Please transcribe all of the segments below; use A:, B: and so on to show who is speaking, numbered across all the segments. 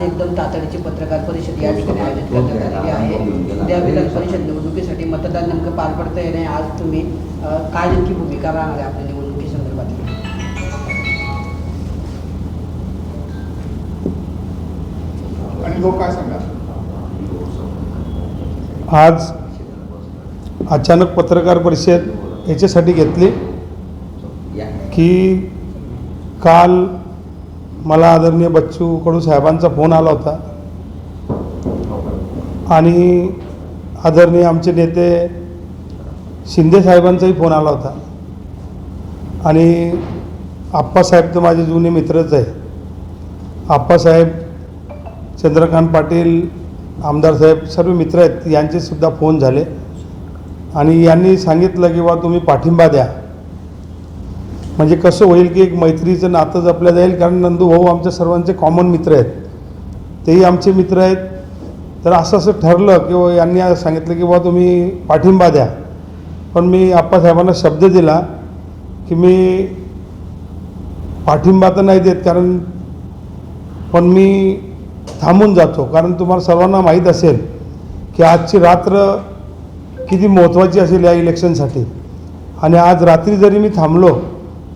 A: एकदम तातडीची पत्रकार परिषद या ठिकाणी आयोजित करण्यात आलेली आहे। त्या विधान परिषद निवडणुकीसाठी मतदान नेमकं पार पडतं आहे नाही, आज तुम्ही काय नेमकी भूमिका राहणार आहे आपल्या निवडणुकीसंदर्भातली?
B: आणि लोक काय सांगा
C: आज अचानक पत्रकार परिषद याच्यासाठी घेतली की काल मला आदरणीय बच्चू कडू साहेबांचा फोन आला होता आणि आदरणीय आमचे नेते शिंदे साहेबांचाही फोन आला होता आणि आप्पासाहेब तर माझे जुने मित्रच आहे। आप्पासाहेब, चंद्रकांत पाटील, आमदार साहेब सर्व मित्र आहेत, यांचेसुद्धा फोन झाले आणि यांनी सांगितलं की बा तुम्ही पाठिंबा द्या, म्हणजे कसं होईल की एक मैत्रीचं नातं जपलं जाईल। कारण नंदू भाऊ आमच्या सर्वांचे कॉमन मित्र आहेत, तेही आमचे मित्र आहेत। तर असं ठरलं की यांनी सांगितलं की बा तुम्ही पाठिंबा द्या, पण मी आप्पासाहेबांना शब्द दिला की मी पाठिंबा तर नाही देत, कारण पण मी थांबून जातो। कारण तुम्हाला सर्वांना माहीत असेल की आजची रात्र किती महत्त्वाची असेल या इलेक्शनसाठी, आणि आज रात्री जरी मी थांबलो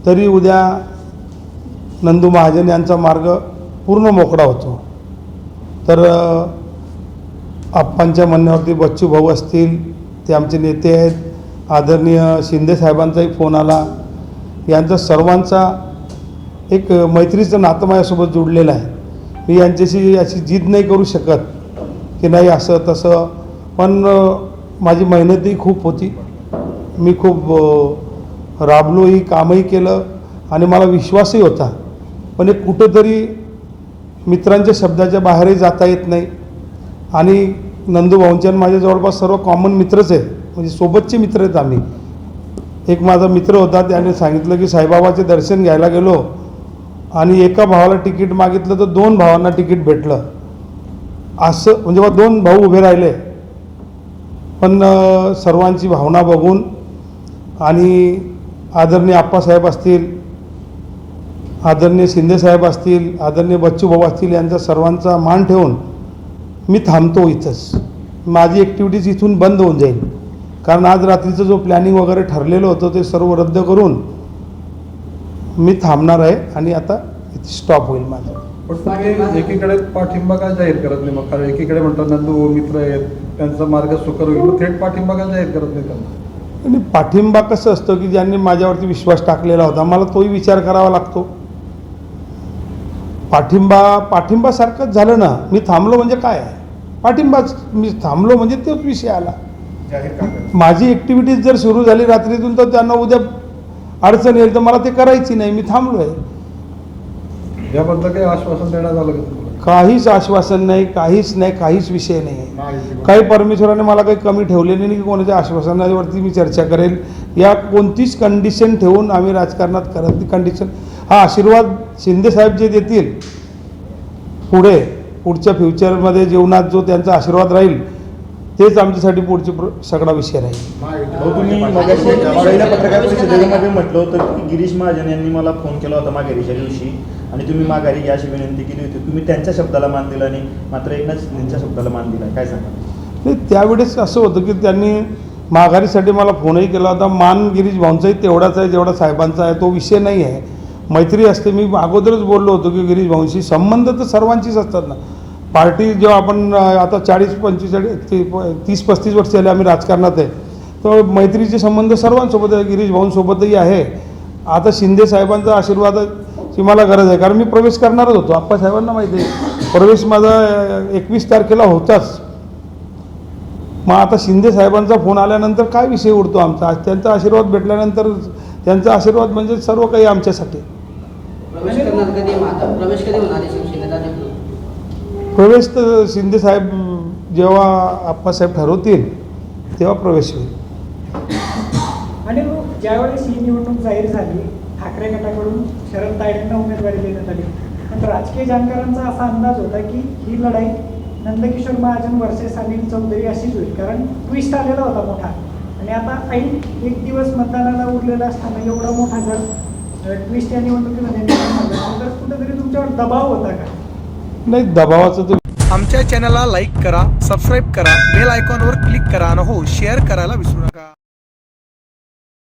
C: तरी उद्या नंदू महाजन यांचा मार्ग पूर्ण मोकळा होतो। तर आप्पांच्या म्हणण्यावरती बच्चू भाऊ असतील, ते आमचे नेते आहेत, आदरणीय शिंदे साहेबांचाही फोन आला, यांचा सर्वांचा एक मैत्रीचं नातं माझ्यासोबत जुडलेलं आहे। मी यांच्याशी अशी जिद नाही करू शकत की नाही असं तसं, पण माझी मेहनतही खूप होती, मी खूप राबलोही, कामही केलं आणि मला विश्वासही होता, पण एक कुठंतरी मित्रांच्या शब्दाच्या बाहेरही जाता येत नाही। आणि नंदू भाऊंच्या माझ्या जवळपास सर्व कॉमन मित्रच आहेत, म्हणजे सोबतचे मित्र आहेत आम्ही। एक माझा मित्र होता, त्याने सांगितलं की साईबाबाचे दर्शन घ्यायला गेलो आणि एका भावाला तिकीट मागितलं तर 2 भावांना तिकीट भेटलं, असं म्हणजे बा 2 भाऊ उभे राहिले। पण सर्वांची भावना बघून आणि आदरणीय आप्पासाहेब असतील, आदरणीय शिंदेसाहेब असतील, आदरणीय बच्चू भाऊ असतील, यांचा सर्वांचा मान ठेवून मी थांबतो इथंच। माझी ॲक्टिव्हिटीज इथून बंद होऊन जाईल, कारण आज रात्रीचं जो प्लॅनिंग वगैरे ठरलेलं होतं ते सर्व रद्द करून मी थांबणार आहे आणि आता स्टॉप होईल माझं।
D: पण तुम्ही एकीकडे पाठिंबा का जाहीर करत नाही? मग कारण एकीकडे म्हणतात नंदू मित्र आहेत, त्यांचा मार्ग सुकर होईल, मग थेट पाठिंबा का जाहीर करत नाही त्यांना?
C: आणि पाठिंबा कसं असतं की ज्यांनी माझ्यावरती विश्वास टाकलेला होता, मला तोही विचार करावा लागतो। पाठिंबासारखंच झालं ना, मी थांबलो म्हणजे काय आहे पाठिंबाच, मी थांबलो म्हणजे तोच विषय आला।
B: जाहीर करतात
C: माझी ॲक्टिव्हिटीज जर सुरू झाली रात्रीतून तर त्यांना उद्या अडचण येईल, तर मला ते करायची नाही, मी थांबलो आहे।
D: याबद्दल काही आश्वासन देण्यात आलं का तुम्हाला?
C: काहीच आश्वासन नाही, काहीच विषय नाही आहे।
B: महायुतीकडून.
C: काही परमेश्वराने मला काही कमी ठेवलेली नाही की कोणाच्या आश्वासनावरती मी चर्चा करेल, या कोणतीच कंडिशन ठेवून आम्ही राजकारणात करत नाही। कंडिशन हा आशीर्वाद शिंदेसाहेब जे देतील पुढच्या फ्युचरमध्ये जीवनात, जो त्यांचा आशीर्वाद राहील तेच आमच्यासाठी सगळा विषय राहील।
E: भाऊ, तुम्ही मगाशी पहिल्या पत्रकार परिषदेमध्ये म्हटलं होतं की गिरीश महाजन यांनी मला फोन केला होता माघारीच्या दिवशी आणि तुम्ही माघारी घ्या अशी विनंती केली होती, तुम्ही त्यांच्या शब्दाला मान दिला आणि मात्र एकनाथ शिंदेच्या शब्दाला मान दिला, काय सांगा?
C: नाही, त्यावेळेस असं होतं की त्यांनी माघारीसाठी मला फोनही केला होता। मान गिरीश भाऊंचाही तेवढाच आहे जेवढा साहेबांचा आहे, तो विषय नाही आहे, मैत्री असते। मी अगोदरच बोललो होतो की गिरीश भाऊंशी संबंध तर सर्वांचीच असतात ना। पार्टी जेव्हा आपण आता 30-35 वर्ष झाले आम्ही राजकारणात आहे, तर मैत्रीचे संबंध सर्वांसोबत आहे, गिरीश भाऊंसोबतही आहे। आता शिंदे साहेबांचा आशीर्वादाची मला गरज आहे, कारण मी प्रवेश करणारच होतो। आप्पासाहेबांना माहिती आहे प्रवेश माझा 21 तारखेला होताच। मग आता शिंदे साहेबांचा फोन आल्यानंतर काय विषय उडतो आमचा? आज त्यांचा आशीर्वाद भेटल्यानंतर त्यांचा आशीर्वाद म्हणजे सर्व काही आमच्यासाठी।
A: प्रवेश करणार कधी? प्रवेश कधी होणार आहे शिवसेनेचा?
C: प्रवेश तर शिंदेसाहेब जेव्हा आप्पासाहेब ठरवतील तेव्हा प्रवेश होईल।
F: आणि ज्यावेळेस ही निवडणूक जाहीर झाली, ठाकरे गटाकडून शरद तायडेंना उमेदवारी देण्यात आली, तर राजकीय जाणकारांचा असा अंदाज होता की ही लढाई नंदकिशोर महाजन वर्सेस अनिल चौधरी अशीच होईल, कारण ट्विस्ट आलेला होता मोठा। आणि आता ऐन 1 दिवस मतदानाला उरलेला असताना एवढा मोठा जर ट्विस्ट या निवडणुकीमध्ये निर्माण झाला, तर कुठेतरी तुमच्यावर दबाव होता का?
C: नाही, दबावाचं तर
G: आमच्या चॅनलला लाईक करा, सबस्क्राईब करा, बेल आयकॉनवर क्लिक करा आणि हो शेअर करायला विसरू नका.